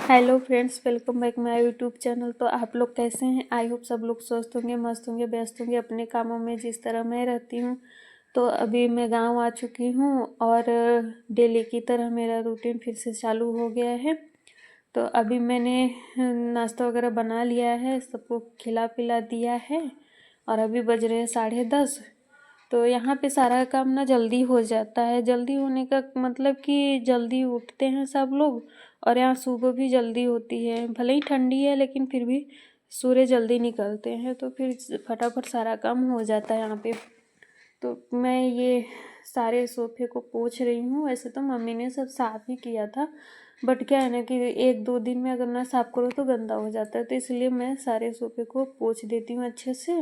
Hello friends, welcome back my YouTube channel. तो आप लोग कैसे हैं? आई होप सब लोग स्वस्थ होंगे, मस्त होंगे, व्यस्त होंगे अपने कामों में जिस तरह मैं रहती हूँ। तो अभी मैं गांव आ चुकी हूँ और डेली की तरह मेरा रूटीन फिर से चालू हो गया है। तो अभी मैंने नाश्ता वगैरह बना लिया है, सबको खिला पिला दिया है और अभी बज रहे हैं 10:30। तो यहाँ पे सारा काम ना जल्दी हो जाता है। जल्दी होने का मतलब कि जल्दी उठते हैं सब लोग और यहाँ सुबह भी जल्दी होती है। भले ही ठंडी है लेकिन फिर भी सूर्य जल्दी निकलते हैं तो फिर फटाफट सारा काम हो जाता है यहाँ पे। तो मैं ये सारे सोफे को पोंछ रही हूँ। वैसे तो मम्मी ने सब साफ़ ही किया था, बट क्या है ना कि 1-2 दिन में अगर ना साफ़ करो तो गंदा हो जाता है, तो इसलिए मैं सारे सोफे को पोंछ देती हूँ अच्छे से।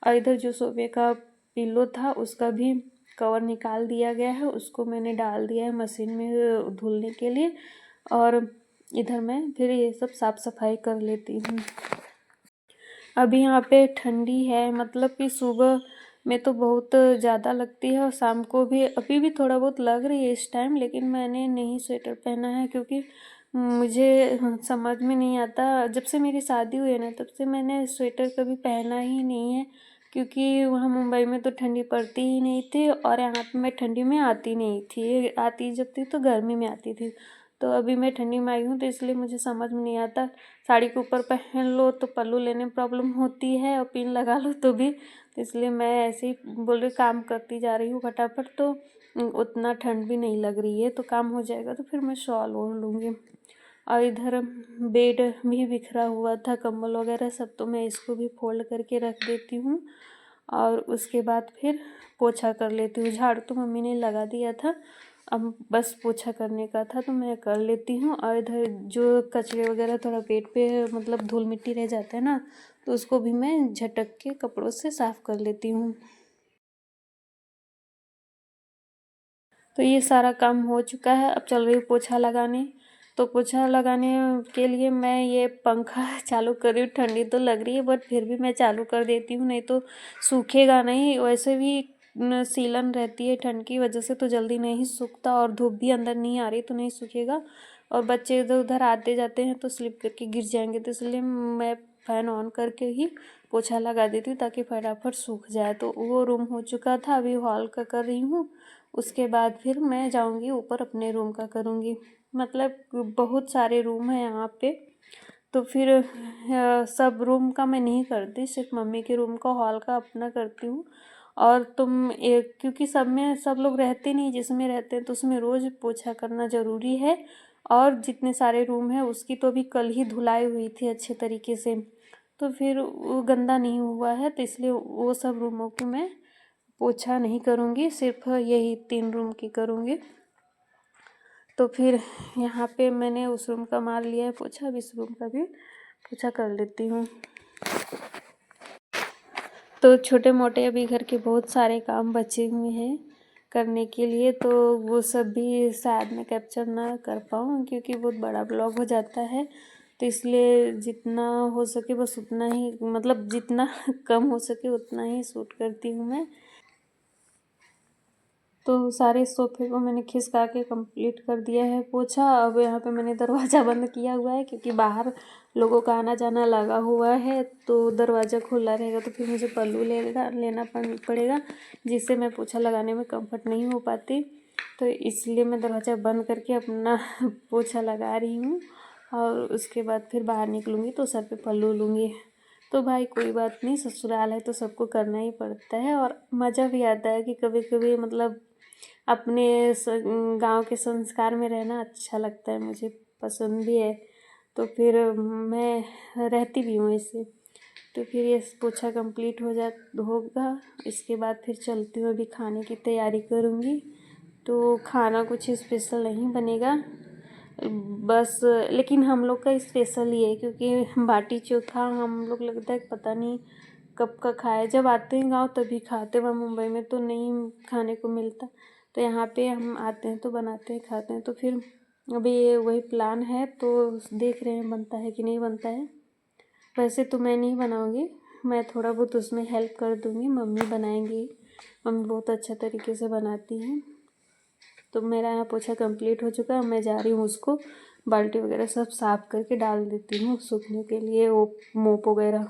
और इधर जो सोफे का पिल्लो था उसका भी कवर निकाल दिया गया है, उसको मैंने डाल दिया है मशीन में धुलने के लिए। और इधर मैं फिर ये सब साफ़ सफाई कर लेती हूँ। अभी यहाँ पे ठंडी है, मतलब कि सुबह में तो बहुत ज़्यादा लगती है और शाम को भी अभी भी थोड़ा बहुत लग रही है इस टाइम, लेकिन मैंने नहीं स्वेटर पहना है क्योंकि मुझे समझ में नहीं आता। जब से मेरी शादी हुई है ना तब से मैंने स्वेटर कभी पहना ही नहीं है, क्योंकि वहाँ मुंबई में तो ठंडी पड़ती ही नहीं थी और यहाँ पे मैं ठंडी में आती नहीं थी। आती जब थी तो गर्मी में आती थी। तो अभी मैं ठंडी में आई हूँ तो इसलिए मुझे समझ में नहीं आता। साड़ी के ऊपर पहन लो तो पल्लू लेने में प्रॉब्लम होती है और पिन लगा लो तो भी। तो इसलिए मैं ऐसे ही बोल रही काम करती जा रही हूँ फटाफट, तो उतना ठंड भी नहीं लग रही है। तो काम हो जाएगा तो फिर मैं शॉल ओढ़ लूँगी। और इधर बेड भी बिखरा हुआ था, कंबल वगैरह सब, तो मैं इसको भी फोल्ड करके रख देती हूँ और उसके बाद फिर पोछा कर लेती हूँ। झाड़ू तो मम्मी ने लगा दिया था, अब बस पोछा करने का था तो मैं कर लेती हूँ। और इधर जो कचरे वगैरह थोड़ा पेट पे मतलब धूल मिट्टी रह जाता है ना, तो उसको भी मैं झटक के कपड़ों से साफ़ कर लेती हूँ। तो ये सारा काम हो चुका है, अब चल रही हूँ पोछा लगाने। तो पोछा लगाने के लिए मैं ये पंखा चालू कर रही हूँ। ठंडी तो लग रही है बट फिर भी मैं चालू कर देती हूँ, नहीं तो सूखेगा नहीं। वैसे भी सीलन रहती है ठंड की वजह से तो जल्दी नहीं सूखता, और धूप भी अंदर नहीं आ रही तो नहीं सूखेगा। और बच्चे इधर उधर आते जाते हैं तो स्लिप करके गिर जाएंगे, तो इसलिए मैं फ़ैन ऑन करके ही पोछा लगा देती हूँ ताकि फटाफट सूख जाए। तो वो रूम हो चुका था, अभी हॉल का कर रही हूँ। उसके बाद फिर मैं जाऊँगी ऊपर अपने रूम का करूँगी। मतलब बहुत सारे रूम हैं यहाँ पे, तो फिर सब रूम का मैं नहीं करती, सिर्फ मम्मी के रूम का हॉल का अपना करती हूँ। और तुम एक क्योंकि सब में सब लोग रहते नहीं, जिसमें रहते हैं तो उसमें रोज़ पोछा करना ज़रूरी है। और जितने सारे रूम हैं उसकी तो अभी कल ही धुलाई हुई थी अच्छे तरीके से, तो फिर वो गंदा नहीं हुआ है, तो इसलिए वो सब रूमों की मैं पोछा नहीं करूँगी, सिर्फ यही 3 रूम की करूँगी। तो फिर यहाँ पे मैंने उस रूम का मार लिया है पोछा, अब इस रूम का भी पोछा कर लेती हूँ। तो छोटे मोटे अभी घर के बहुत सारे काम बचे हुए हैं करने के लिए, तो वो सब भी शायद मैं कैप्चर ना कर पाऊँ क्योंकि बहुत बड़ा ब्लॉग हो जाता है। तो इसलिए जितना हो सके बस उतना ही, मतलब जितना कम हो सके उतना ही शूट करती हूँ मैं। तो सारे सोफे को मैंने खिसका के कंप्लीट कर दिया है पोछा। अब यहाँ पे मैंने दरवाज़ा बंद किया हुआ है क्योंकि बाहर लोगों का आना जाना लगा हुआ है, तो दरवाज़ा खुला रहेगा तो फिर मुझे पल्लू लेना पड़ेगा, जिससे मैं पोछा लगाने में कंफर्ट नहीं हो पाती। तो इसलिए मैं दरवाज़ा बंद करके अपना पोछा लगा रही हूँ और उसके बाद फिर बाहर निकलूँगी तो सर पे पल्लू लूँगी। तो भाई कोई बात नहीं, ससुराल है तो सबको करना ही पड़ता है। और मज़ा भी आता है कि कभी कभी मतलब अपने गांव के संस्कार में रहना अच्छा लगता है, मुझे पसंद भी है, तो फिर मैं रहती भी हूँ इससे। तो फिर ये पोछा कंप्लीट होगा, इसके बाद फिर चलती हूँ, अभी खाने की तैयारी करूँगी। तो खाना कुछ स्पेशल नहीं बनेगा बस, लेकिन हम लोग का स्पेशल ही है क्योंकि बाटी चोखा हम लोग लगता है पता नहीं कब का खाए। जब आते हैं गांव तभी खाते, वहाँ मुंबई में तो नहीं खाने को मिलता, तो यहाँ पे हम आते हैं तो बनाते हैं खाते हैं। तो फिर अभी ये वही प्लान है, तो देख रहे हैं बनता है कि नहीं बनता है। वैसे तो मैं नहीं बनाऊँगी, मैं थोड़ा बहुत उसमें हेल्प कर दूँगी, मम्मी बनाएंगी, मम्मी बहुत अच्छा तरीके से बनाती हैं। तो मेरा यहाँ पोछा कंप्लीट हो चुका है, मैं जा रही हूँ उसको बाल्टी वगैरह सब साफ़ करके डाल देती हूँ सूखने के लिए, वो मोप वगैरह।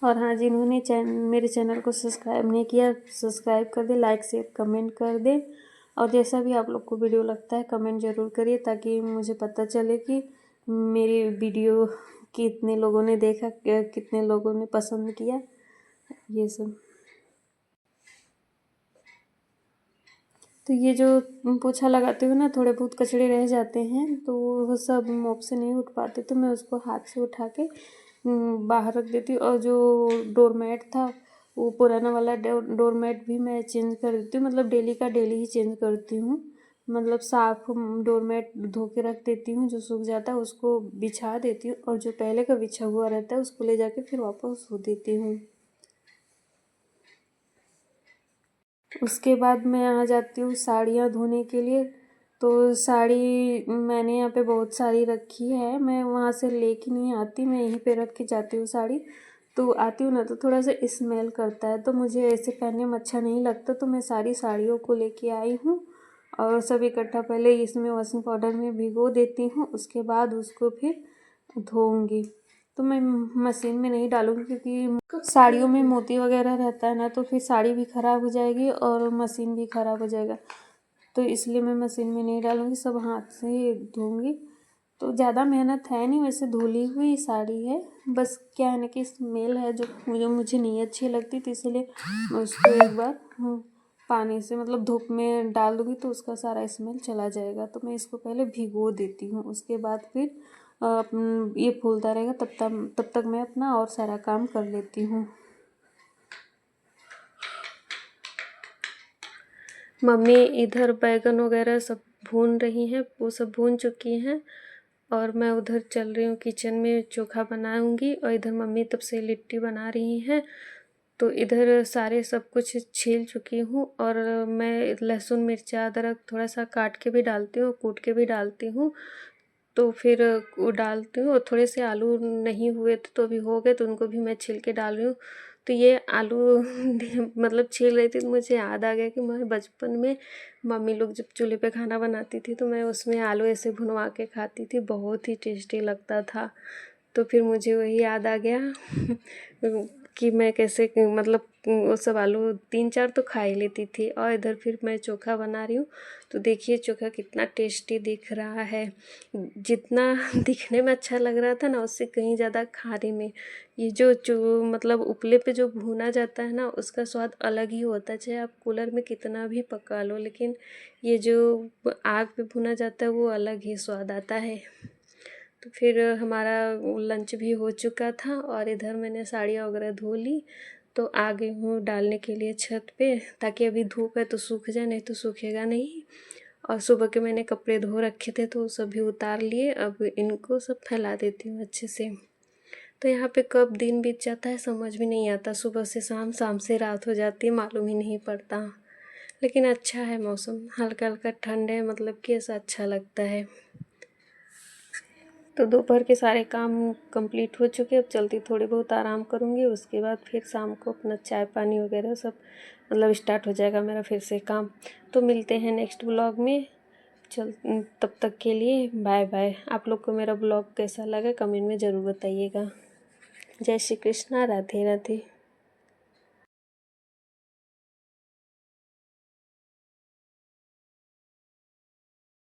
और हाँ, जिन्होंने मेरे चैनल को सब्सक्राइब नहीं किया, सब्सक्राइब कर दे, लाइक शेयर कमेंट कर दे। और जैसा भी आप लोग को वीडियो लगता है कमेंट ज़रूर करिए, ताकि मुझे पता चले कि मेरी वीडियो कितने लोगों ने देखा, कितने लोगों ने पसंद किया, ये सब। तो ये जो पोछा लगाते हुए ना थोड़े बहुत कचड़े रह जाते हैं, तो वो सब मोप से नहीं उठ पाते, तो मैं उसको हाथ से उठा के बाहर रख देती हूँ। और जो डोरमैट था, वो पुराना वाला डोरमैट भी मैं चेंज कर देती हूँ, मतलब डेली का डेली ही चेंज करती हूँ। मतलब साफ डोरमैट धो के रख देती हूँ, जो सूख जाता है उसको बिछा देती हूँ, और जो पहले का बिछा हुआ रहता है उसको ले जाके फिर वापस धो देती हूँ। उसके बाद मैं आ जाती हूँ साड़ियाँ धोने के लिए। तो साड़ी मैंने यहाँ पे बहुत सारी रखी है, मैं वहाँ से लेके नहीं आती, मैं यहीं पे रख के जाती हूँ साड़ी। तो आती हूँ ना तो थोड़ा सा स्मेल करता है, तो मुझे ऐसे पहनने में अच्छा नहीं लगता, तो मैं सारी साड़ियों को लेके आई हूँ और सब इकट्ठा पहले इसमें वॉशिंग पाउडर में भिगो देती हूँ, उसके बाद उसको फिर धोऊँगी। तो मैं मशीन में नहीं डालूँगी, क्योंकि साड़ियों में मोती वगैरह रहता है ना, तो फिर साड़ी भी ख़राब हो जाएगी और मशीन भी ख़राब हो जाएगा। तो इसलिए मैं मशीन में नहीं डालूँगी, सब हाथ से ही धोऊँगी। तो ज़्यादा मेहनत है नहीं, वैसे धुली हुई साड़ी है, बस क्या है ना कि स्मेल है जो मुझे नहीं अच्छी लगती, तो इसलिए मैं उसको एक बार पानी से मतलब धूप में डाल दूँगी तो उसका सारा स्मेल चला जाएगा। तो मैं इसको पहले भिगो देती हूँ, उसके बाद फिर ये फूलता रहेगा, तब तक मैं अपना और सारा काम कर लेती हूँ। मम्मी इधर बैगन वगैरह सब भून रही हैं, वो सब भून चुकी हैं, और मैं उधर चल रही हूँ किचन में चोखा बनाऊँगी, और इधर मम्मी तब से लिट्टी बना रही हैं। तो इधर सारे सब कुछ छील चुकी हूँ, और मैं लहसुन मिर्चा अदरक थोड़ा सा काट के भी डालती हूँ, कूट के भी डालती हूँ। तो फिर वो डालती हूँ, और थोड़े से आलू नहीं हुए थे तो अभी हो गए, तो उनको भी मैं छील के डाल रही हूँ। तो ये आलू मतलब छील रही थी तो मुझे याद आ गया कि मैं बचपन में मम्मी लोग जब चूल्हे पे खाना बनाती थी तो मैं उसमें आलू ऐसे भुनवा के खाती थी, बहुत ही टेस्टी लगता था। तो फिर मुझे वही याद आ गया कि मैं कैसे मतलब वो सब आलू 3-4 तो खा ही लेती थी। और इधर फिर मैं चोखा बना रही हूँ, तो देखिए चोखा कितना टेस्टी दिख रहा है। जितना दिखने में अच्छा लग रहा था ना, उससे कहीं ज़्यादा खाने में ये जो मतलब उपले पे जो भुना जाता है ना, उसका स्वाद अलग ही होता है, चाहे आप कूलर में कितना भी पका लो, लेकिन ये जो आग पे भुना जाता है वो अलग ही स्वाद आता है। तो फिर हमारा लंच भी हो चुका था, और इधर मैंने साड़ियाँ वगैरह धो ली, तो आ गई हूँ डालने के लिए छत पे, ताकि अभी धूप है तो सूख जाए, नहीं तो सूखेगा नहीं। और सुबह के मैंने कपड़े धो रखे थे तो सभी उतार लिए, अब इनको सब फैला देती हूँ अच्छे से। तो यहाँ पे कब दिन बीत जाता है समझ भी नहीं आता, सुबह से शाम, शाम से रात हो जाती है, मालूम ही नहीं पड़ता। लेकिन अच्छा है मौसम, हल्का हल्का ठंड है, मतलब कि ऐसा अच्छा लगता है। तो दोपहर के सारे काम कंप्लीट हो चुके, अब चलती थोड़ी बहुत आराम करूँगी, उसके बाद फिर शाम को अपना चाय पानी वगैरह सब मतलब स्टार्ट हो जाएगा मेरा फिर से काम। तो मिलते हैं नेक्स्ट ब्लॉग में। तब तक के लिए बाय बाय। आप लोग को मेरा ब्लॉग कैसा लगा कमेंट में ज़रूर बताइएगा। जय श्री कृष्णा, राधे राधे।